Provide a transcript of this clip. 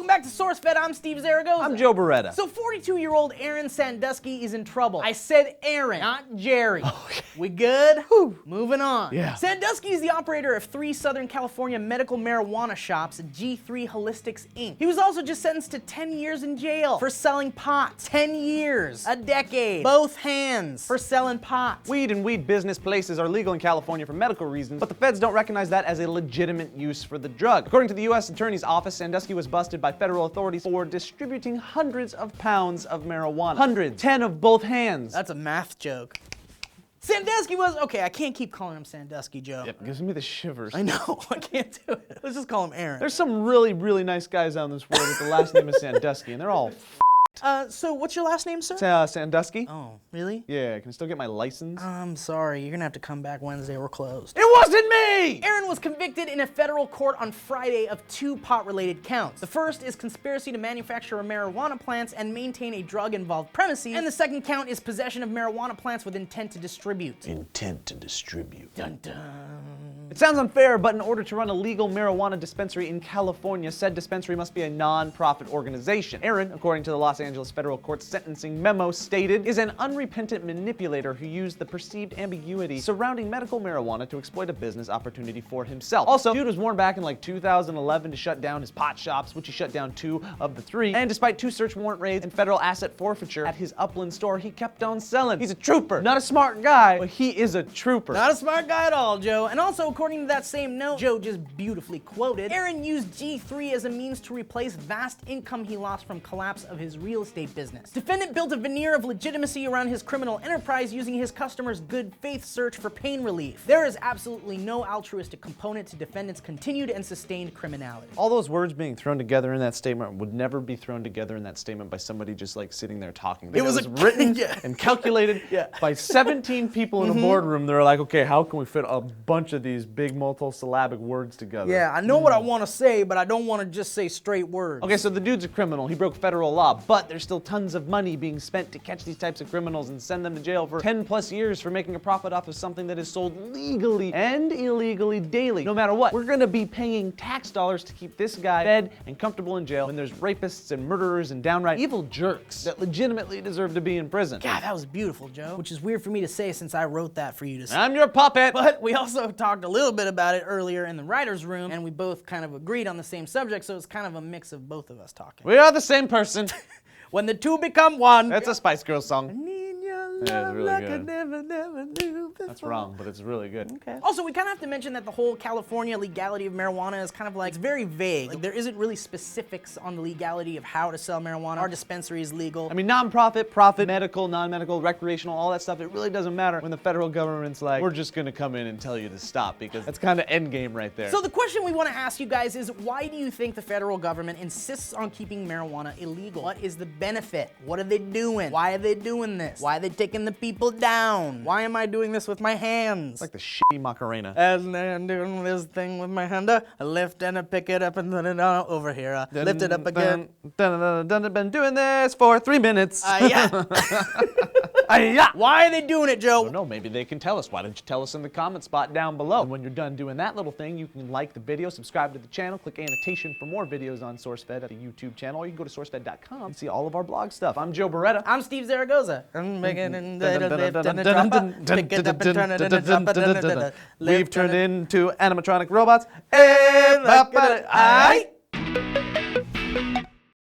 Welcome back to SourceFed. I'm Steve Zaragoza. I'm Joe Beretta. So 42-year-old Aaron Sandusky is in trouble. I said Aaron, not Jerry. Okay. We good? Whew. Moving on. Yeah. Sandusky is the operator of 3 Southern California medical marijuana shops at G3 Holistics, Inc. He was also just sentenced to 10 years in jail for selling pot. 10 years. A decade. Both hands for selling pot. Weed and weed business places are legal in California for medical reasons, but the feds don't recognize that as a legitimate use for the drug. According to the U.S. Attorney's Office, Sandusky was busted by federal authorities for distributing hundreds of pounds of marijuana. Hundreds. 10 of both hands. That's a math joke. Sandusky was, okay, I can't keep calling him Sandusky, Joe. Yep, gives me the shivers. I know, I can't do it. Let's just call him Aaron. There's some really, really nice guys out in this world with the last name of Sandusky, and they're all So what's your last name, sir? Sandusky? Oh, really? Yeah, can I still get my license? I'm sorry, you're gonna have to come back Wednesday, we're closed. It wasn't me! Aaron was convicted in a federal court on Friday of 2 pot-related counts. The first is conspiracy to manufacture marijuana plants and maintain a drug-involved premises, and the second count is possession of marijuana plants with intent to distribute. Intent to distribute. Dun dun. It sounds unfair, but in order to run a legal marijuana dispensary in California, said dispensary must be a non-profit organization. Aaron, according to the Los Angeles federal court's sentencing memo stated, is an unrepentant manipulator who used the perceived ambiguity surrounding medical marijuana to exploit a business opportunity for himself. Also, dude was warned back in like 2011 to shut down his pot shops, which he shut down 2 of the 3. And despite 2 search warrant raids and federal asset forfeiture at his Upland store, he kept on selling. He's a trooper. Not a smart guy, but he is a trooper. Not a smart guy at all, Joe. And also, according to that same note, Joe just beautifully quoted, Aaron used G3 as a means to replace vast income he lost from collapse of his real estate business. Defendant built a veneer of legitimacy around his criminal enterprise using his customers' good faith search for pain relief. There is absolutely no altruistic component to defendant's continued and sustained criminality. All those words being thrown together in that statement would never be thrown together in that statement by somebody just like sitting there talking. It was written and calculated by 17 people in a boardroom. They're like, okay, how can we fit a bunch of these big multisyllabic words together? Yeah, I know what I want to say, but I don't want to just say straight words. Okay, so the dude's a criminal. He broke federal law, but there's still tons of money being spent to catch these types of criminals and send them to jail for 10 plus years for making a profit off of something that is sold legally and illegally daily. No matter what, we're gonna be paying tax dollars to keep this guy fed and comfortable in jail when there's rapists and murderers and downright evil jerks that legitimately deserve to be in prison. God, that was beautiful, Joe. Which is weird for me to say since I wrote that for you to say. I'm your puppet. But we also talked a little bit about it earlier in the writer's room, and we both kind of agreed on the same subject, so it's kind of a mix of both of us talking. We are the same person. When the 2 become 1. That's a Spice Girls song. I need your love Yeah, it's really like good. I never knew before. That's wrong, but it's really good. Okay. Also, we kind of have to mention that the whole California legality of marijuana is kind of like, it's very vague. Like, there isn't really specifics on the legality of how to sell marijuana. Our dispensary is legal. I mean, non-profit, profit, medical, non-medical, recreational, all that stuff, it really doesn't matter when the federal government's like, we're just gonna come in and tell you to stop, because that's kind of endgame right there. So the question we want to ask you guys is, why do you think the federal government insists on keeping marijuana illegal? What is the benefit? What are they doing? Why are they doing this? Why are they taking the people down? Why am I doing this with my hands? It's like the shitty Macarena. And I'm doing this thing with my hand, I lift and I pick it up and put it on over here. I lift it up again. Been doing this for 3 minutes. Yeah. Why are they doing it, Joe? I don't know, maybe they can tell us. Why don't you tell us in the comment spot down below? And when you're done doing that little thing, you can like the video, subscribe to the channel, click annotation for more videos on SourceFed at the YouTube channel, or you can go to sourcefed.com and see all of our blog stuff. I'm Joe Beretta. I'm Steve Zaragoza. I'm making it lift and drop it, pick it up and turn it and drop it. We've turned into animatronic robots. And